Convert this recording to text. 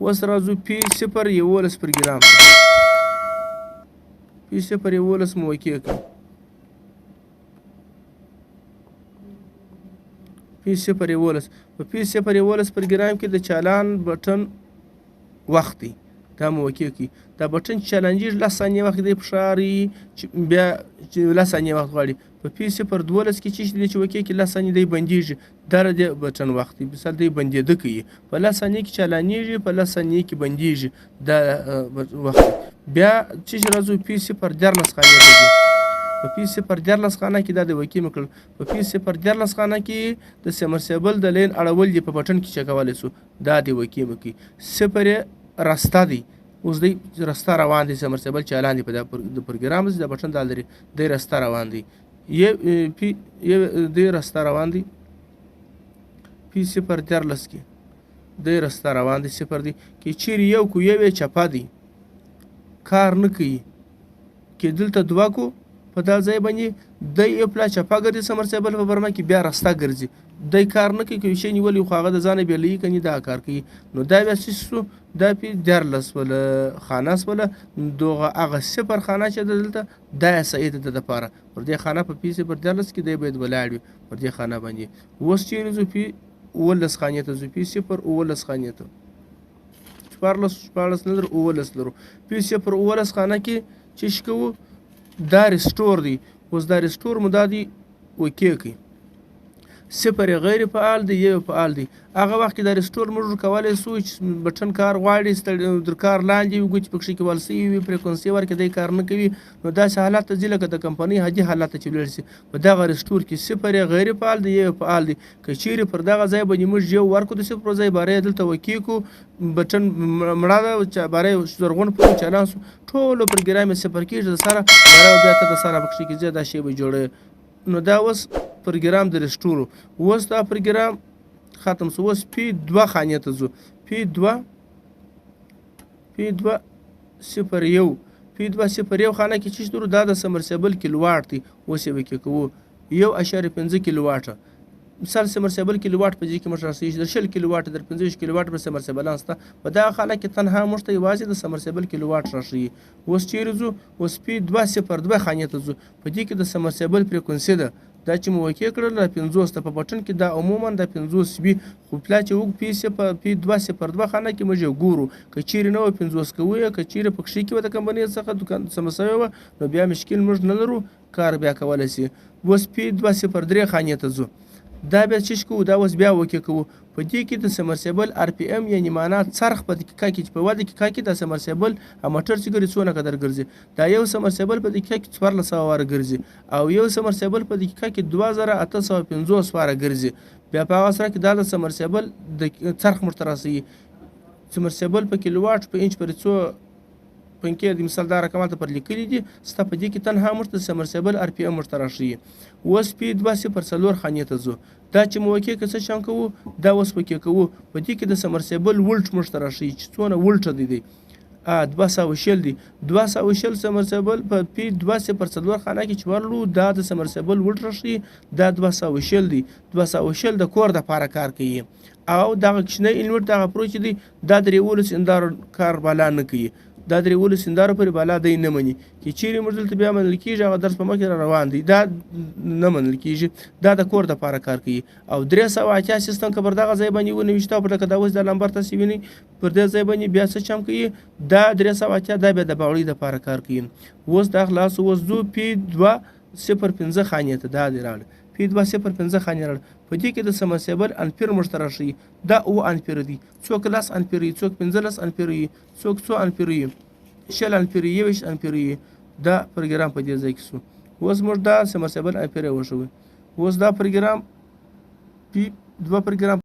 اوس راځو پی 0 پر ګرام پی 0 مو اوکې کړو پی 0 په پی 0 پر ګرام کې د چالان بټن وخت دی دا مو اوکې کړي دا بټن چې چالانجېږي 10 ثانیې وخت دی فشاري بیا چې 10 ثانیې وخت غواړي په پی 0 کې چې دی چې اوکې کړي 10 ثانیې دی بندېږي دا د بټن وخت دی مثال دی بندېده کوي په 10 ثانیې کې چالانېږي په 10 ثانیې کې بندېږي دا وخت بیا چې راځو پی 0 خانې ته ځي په پی 0 خانه کې دا د اوکې مو کړل په پی 0 خانه کې د سمرسیبل د لین اړول دي په بټن کې چې کولی سو دا د اوکې مو کړي 0 راسته دی اوس دی راسته روان دی سمرسیبل چالان دی په د پروګرام د بټن دا لري دی راسته روان دی دی راسته روان دی پی 0 کې دی راسته روان دی 0 دی کې چیرې یو کو یو چپه دی کار نه کوي کې دلته دوه کو په دا ځای باندې دی یو پلا چپه ګرځي سمرسیبل په برمه کې بیا راسته ګرځي دی کار نه کوي که شی نیولي خو هغه د ځانه بېلوي کني دا کار کوي نو دا بیا څه شو دا پی 14 خانه سوله دغه هغه 0 خانه چې دلته دا صحیح ده دپاره پر دې خانه په پی 0 کې دی باید ولاړ وي پر دې خانه باندې اوس چیرې ځو پی 19 خانې ته ځو پی 0 19 خانې ته 14 نه در 19 لرو پی 0 خانه کې چې کوو دا ریسټور دی اوس دا ریسټور مو دا دی اوکې کوي 0 غیر فعال دی یو فعال دی هغه وخت کې دا ریسټور موږ کولی سو چې بټن کار غواړي در کار لاندې وي ګوتې پکښې کې ول سوي وي فریکونسي ورکړي دی کار نه کوي نو داسې حالات ته ځي لکه د کمپنۍ حاجي حالات ته چې ولاړ شي په دغه ریسټور کې 0 غیر فعال دی یو فعال دی که چیرې پر دغه ځای باندې موږ یو ورکړو د 0 ځای باره یې دلته اوکې کړو بټن مړه ده باره یې زرغون پکې چالان سو ټولو پروګرام یې 0 کېږي د سره باره بیا ته د سره پکښې کې ځای دا شی به جوړوي نو دا اوس پروګرام د ریسټورو اوس دا پروګرام ختم سو اوس پی 2 خانې ته ځو پی 2 0 پی 2 0 خانه کې چې شتورو دا د سمرسیبل کیلو واټ دی اوس یې وکې کوو 1.5 کیلو واټه مثال سمرسیبل کیلو واټ په دې کې موږ راسي 10 کیلو واټ در 15 کیلو واټ پر سمرسیبل انسته په دا خانه کې تنها موږ ته یوازې د سمرسیبل کیلو واټ راشي اوس چیرې ځو اوس پی 2 خانې ته ځو په دې کې د سمرسیبل فریکونسي ده دا چې مو اوکې کړل 50 ته په بټن کې دا عموما د 50 وي خو پلا چې وګ پی 2 خانه کې موږ ګورو که چیرې نه 50 کوو که چیرې پکښې کې د کمپنۍ څخه دکان سمسوي وه نو بیا مشکل موږ نه لرو کار بیا کولی شي اوس پی 2 خانې ته ځو دا بیا چې کوو دا اوس بیا اوکې کوو په دې کې د سمرسیبل آر پی ام یعنې معنا څرخ په دقیقه کې چې په 1 دقیقه کې د سمرسیبل موټر چې ګرځي څونه قدر ګرځي دا یو سمرسیبل په دقیقه کې 1400 واره ګرځي او یو سمرسیبل په دقیقه کې 2850 واره ګرځي بیا په هغه سره کې دا د سمرسیبل د څرخ موږ ته راسوي سمرسیبل په کیلو واټ په انچ پورې څو پنکې د مثال دا رقمات پر لیکلي دي ستا په دې کې تنها موږ ته سمرسیبل آر پی ام موږ ته راشي اوس پی 2 خانې ته ځو دا چې مو اوکې که څه شان کوو دا اوس اوکې کوو په دې کې د سمرسیبل ولټ موږ ته راشي چې څونه ولټه دی 200 دی 200 سمرسیبل په پی 2 خانه کې چې ورلو دا د سمرسیبل ولټ راشي دا 200 دی 200 د کور د پاره کار کوي او دغه کښنی انورټ دغه پروچ دی دا د 13 اندار کار بالا نه کوي دا 13 اندارو پورې بالا دی نه مني چې چیرې موږ دلته بیا منل کېږي هغه درس په مخ کې روان دی دا نه منل کېږي دا د کور دپاره کار کوي او 380 سیستم که پر دغه ځای باندې ونویشته پر لکه دا اوس دا نمبر تاسې وینئ پر دې ځای باندې بیا څه چم کوي دا 380 دا بیا د باوړۍ دپاره کار کوي اوس دا خلاص اوس ځو پی 2 خانې ته دا دی راغلی پی 2 خانې راغلی په دې کې د سمرسیبل انپیر موږ ته راشي دا 9 انپیر دي څوک 10 انپیر وي څوک 15 انپیر وي څوک 100 انپیر وي 20 انپیر 21 انپیر وي دا پروګرام په دې ځای کې سو اوس موږ دا سمرسیبل انپیر وښوي اوس دا پروګرام پی 2